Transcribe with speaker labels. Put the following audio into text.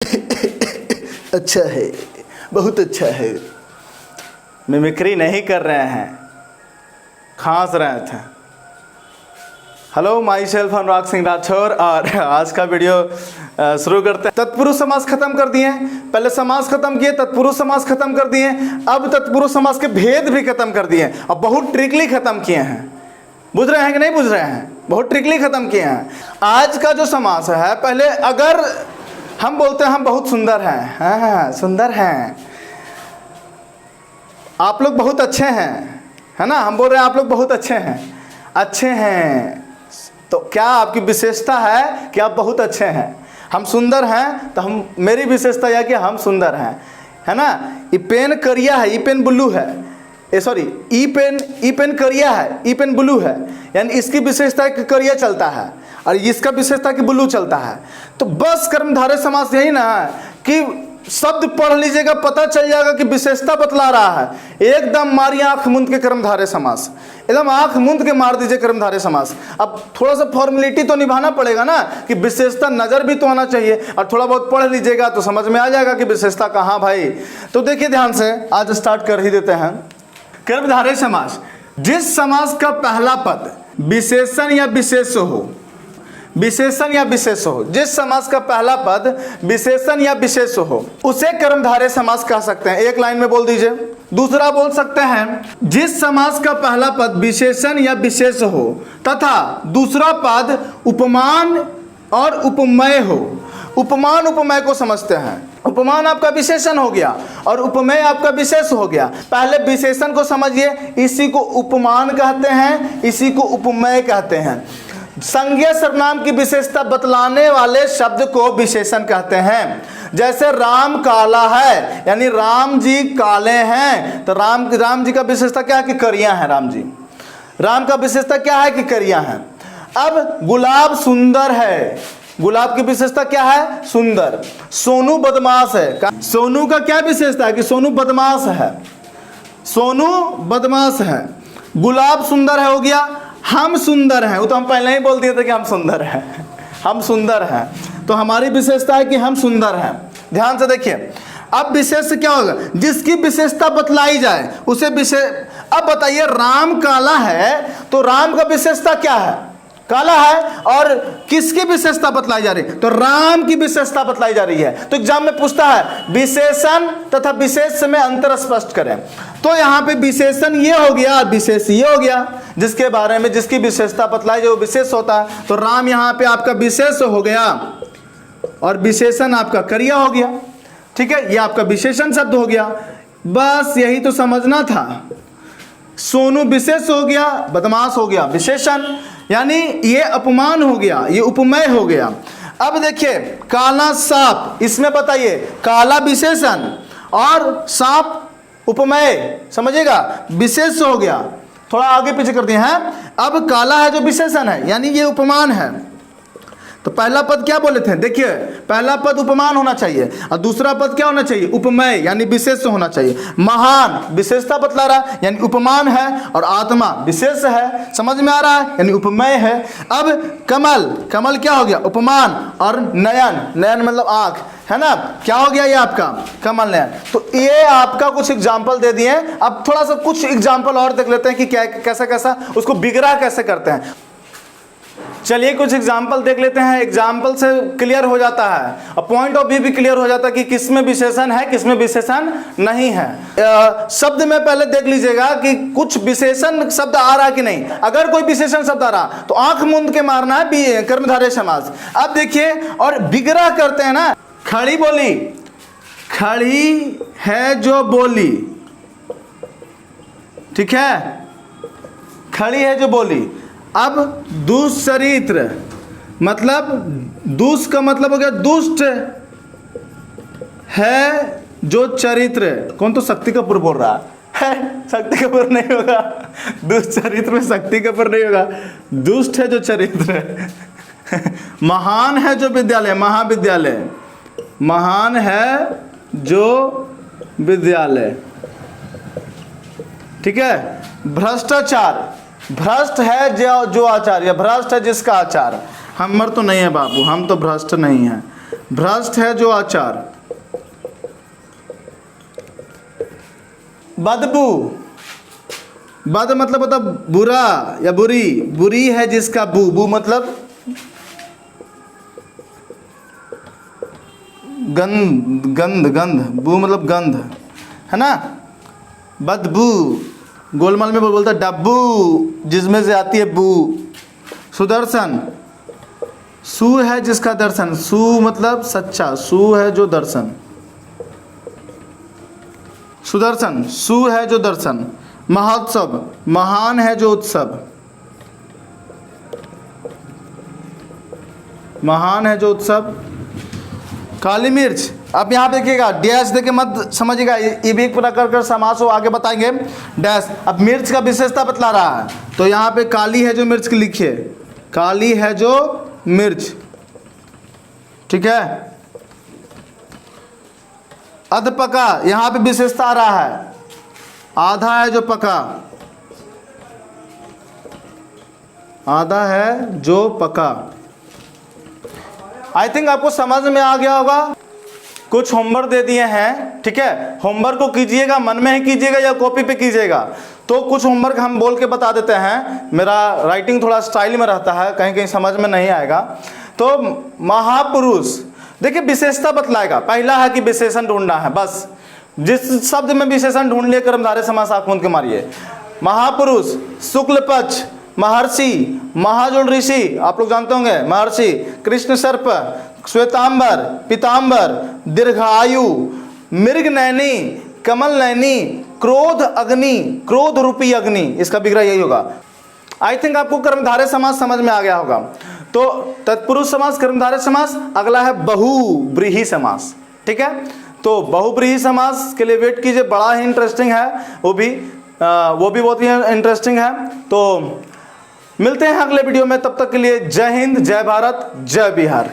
Speaker 1: अच्छा है, बहुत अच्छा है। मिमिक्री नहीं कर रहे हैं, खांस रहे थे। Hello, my self Anurag Singh Rathore, और आज का वीडियो शुरू करते हैं। तत्पुरुष समास खत्म कर दिए, पहले समास खत्म किए, तत्पुरुष समास खत्म कर दिए, अब तत्पुरुष समास के भेद भी खत्म कर दिए और बहुत ट्रिकली खत्म किए हैं। बुझ रहे हैं कि नहीं बुझ रहे हैं? बहुत ट्रिकली खत्म किए हैं। आज का जो समास है, पहले अगर हम बोलते हैं हम बहुत सुंदर हैं, हाँ सुंदर हैं, आप लोग बहुत अच्छे हैं, है ना, हम बोल रहे हैं आप लोग बहुत अच्छे हैं, अच्छे हैं, तो क्या आपकी विशेषता है कि आप बहुत अच्छे हैं? हम सुंदर हैं तो हम, मेरी विशेषता यह कि हम सुंदर हैं, है ना। ई पेन करिया है, ई पेन ब्लू है, ई पेन करिया है, ई पेन ब्लू है, यानी इसकी विशेषता है कि करिया चलता है और इसका विशेषता कि ब्लू चलता है। तो बस कर्मधारय समास यही ना है कि शब्द पढ़ लीजिएगा, पता चल जाएगा कि विशेषता बतला रहा है। एकदम मारिए आंख मूंद के कर्मधारय समास, एकदम आंख मूंद के मार दीजिए कर्मधारय समास। अब थोड़ा सा फॉर्मेलिटी तो निभाना पड़ेगा ना, कि विशेषता नजर भी तो आना चाहिए, और थोड़ा बहुत पढ़ लीजिएगा तो समझ में आ जाएगा कि विशेषता कहाँ भाई। तो देखिए ध्यान से, आज स्टार्ट कर ही देते हैं। कर्मधारय समास, जिस समास का पहला पद विशेषण या विशेष हो, विशेषण या विशेष हो, जिस समास का पहला पद विशेषण या विशेष हो, उसे कर्मधारय समास कह सकते हैं। एक लाइन में बोल दीजिए। दूसरा बोल सकते हैं, जिस समास का पहला पद विशेषण या विशेष हो तथा दूसरा पद उपमान और उपमेय हो। उपमान उपमेय को समझते हैं। उपमान आपका विशेषण हो गया और उपमेय आपका विशेष हो गया। पहले विशेषण को समझिए, इसी को उपमान कहते हैं, इसी को उपमेय कहते हैं। संज्ञा सर्वनाम की विशेषता बतलाने वाले शब्द को विशेषण कहते हैं। जैसे राम काला है, यानी राम जी काले हैं, तो राम जी का विशेषता क्या है कि करिया है। राम का विशेषता क्या है कि करिया है। अब गुलाब सुंदर है, गुलाब की विशेषता क्या है? सुंदर। सोनू बदमाश है, सोनू का क्या विशेषता है कि सोनू बदमाश है, सोनू बदमाश है। गुलाब सुंदर है हो गया। हम सुंदर हैं, वो तो हम पहले ही बोल दिए थे कि हम सुंदर हैं, हम सुंदर हैं, तो हमारी विशेषता है कि हम सुंदर हैं। ध्यान से देखिए, अब विशेष क्या होगा? जिसकी विशेषता बतलाई जाए उसे विशेष। अब बताइए, राम काला है तो राम का विशेषता क्या है? काला है, और किसकी विशेषता बतलाई जा रही है? तो राम की विशेषता बतलाई जा रही है। तो एग्जाम में पूछता है विशेषण तथा विशेष में अंतर स्पष्ट करें। तो यहाँ पे विशेषण ये हो गया, विशेष ये हो गया, जिसके बारे में जिसकी विशेषता बतलाई जो विशेष होता है। तो राम यहाँ पे आपका विशेष हो गया और विशेषण आपका करिया हो गया। ठीक है, ये आपका विशेषण शब्द हो गया। बस यही तो समझना था। सोनू विशेष हो गया, बदमाश हो गया विशेषण, यानी ये अपमान हो गया, ये उपमेय हो गया। अब देखिए, काला सांप, इसमें बताइए काला विशेषण और सांप उपमेय, समझिएगा, विशेष हो गया। थोड़ा आगे पीछे कर दिए हैं। अब काला है जो विशेषण है, यानी ये उपमान है। तो पहला पद क्या बोले थे? देखिए, पहला पद उपमान होना चाहिए और दूसरा पद क्या होना चाहिए? उपमेय, यानी विशेष होना चाहिए। महान विशेषता बतला रहा है, यानी उपमान है, और आत्मा विशेष है, समझ में आ रहा है, यानी उपमेय है। अब कमल, कमल क्या हो गया? उपमान, और नयन, नयन मतलब आंख, है ना, क्या हो गया ये आपका? कमल नयन। तो ये आपका कुछ एग्जाम्पल दे दिए। अब थोड़ा सा कुछ एग्जाम्पल और देख लेते हैं कि क्या कैसा कैसा उसको बिगड़ा कैसे करते हैं। चलिए कुछ एग्जाम्पल देख लेते हैं। एग्जाम्पल से क्लियर हो जाता है और पॉइंट ऑफ व्यू भी क्लियर हो जाता है कि किसमें विशेषण है, किसमें विशेषण नहीं है। शब्द में पहले देख लीजिएगा कि कुछ विशेषण शब्द आ रहा कि नहीं। अगर कोई विशेषण शब्द आ रहा तो आंख मूंद के मारना है कर्मधारय समास। अब देखिए, और बिगड़ा करते हैं ना। खड़ी बोली, खड़ी है जो बोली, ठीक है, खड़ी है जो बोली। अब दुष्चरित्र, मतलब दुष् का मतलब हो गया दुष्ट है जो चरित्र। कौन तो शक्ति कपूर बोल रहा है? शक्ति कपूर नहीं होगा, दुष्चरित्र में शक्ति कपूर नहीं होगा, दुष्ट है जो चरित्र। महान है जो विद्यालय, महाविद्यालय, महान है जो विद्यालय, ठीक है। भ्रष्टाचार, भ्रष्ट है जो आचार्य, भ्रष्ट है जिसका आचार। हमर तो नहीं है बाबू, हम तो भ्रष्ट नहीं हैं, भ्रष्ट है जो आचार। बदबू, बद मतलब होता बुरा या बुरी, बुरी है जिसका बू, बू मतलब गंध, गंध, गंध, बू मतलब गंध, है ना। बदबू, गोलमाल में बोलता डब्बू, जिसमें से आती है बू। सुदर्शन, सु है जिसका दर्शन, सु मतलब सच्चा, सु है जो दर्शन, सुदर्शन, सु है जो दर्शन। महोत्सव, महान है जो उत्सव, महान है जो उत्सव। काली मिर्च, अब यहाँ पे देखिएगा डैश देके मत समझिएगा, ये भी एक प्रकार का समास हो, आगे बताएंगे डैश। अब मिर्च का विशेषता बतला रहा है, तो यहाँ पे काली है जो मिर्च की लिखिए, काली है जो मिर्च, ठीक है। अधपका, यहाँ पे विशेषता आ रहा है, आधा है जो पका, आधा है जो पका। आई थिंक आपको समझ में आ गया होगा। कुछ होमवर्क दे दिए हैं, ठीक है, होमवर्क को कीजिएगा, मन में ही कीजिएगा या कॉपी पे कीजिएगा। तो कुछ होमवर्क हम बोल के बता देते हैं, मेरा राइटिंग थोड़ा स्टाइल में रहता है, कहीं कहीं समझ में नहीं आएगा। तो महापुरुष, देखिए विशेषता बतलाएगा, पहला है कि विशेषण ढूंढना है, बस जिस शब्द में विशेषण ढूंढ लिए कर्मधारय समास आंख मूंद के मारिए। महापुरुष, शुक्ल पक्ष, महर्षि, महाजोड़ ऋषि, आप लोग जानते होंगे महर्षि, कृष्ण सर्प, श्वेतांबर, पीतांबर, दीर्घायु, मृग नैनी, कमल नैनी, क्रोध अग्नि, क्रोध रूपी अग्नि, इसका विग्रह यही होगा। आई थिंक आपको कर्मधारय समास समझ में आ गया होगा। तो तत्पुरुष समास, कर्मधारय समास, अगला है बहुव्रीहि समास, ठीक है। तो बहुव्रीहि समास के लिए वेट कीजिए, बड़ा ही इंटरेस्टिंग है, वो भी बहुत ही इंटरेस्टिंग है। तो मिलते हैं अगले वीडियो में, तब तक के लिए जय हिंद, जय भारत, जय बिहार।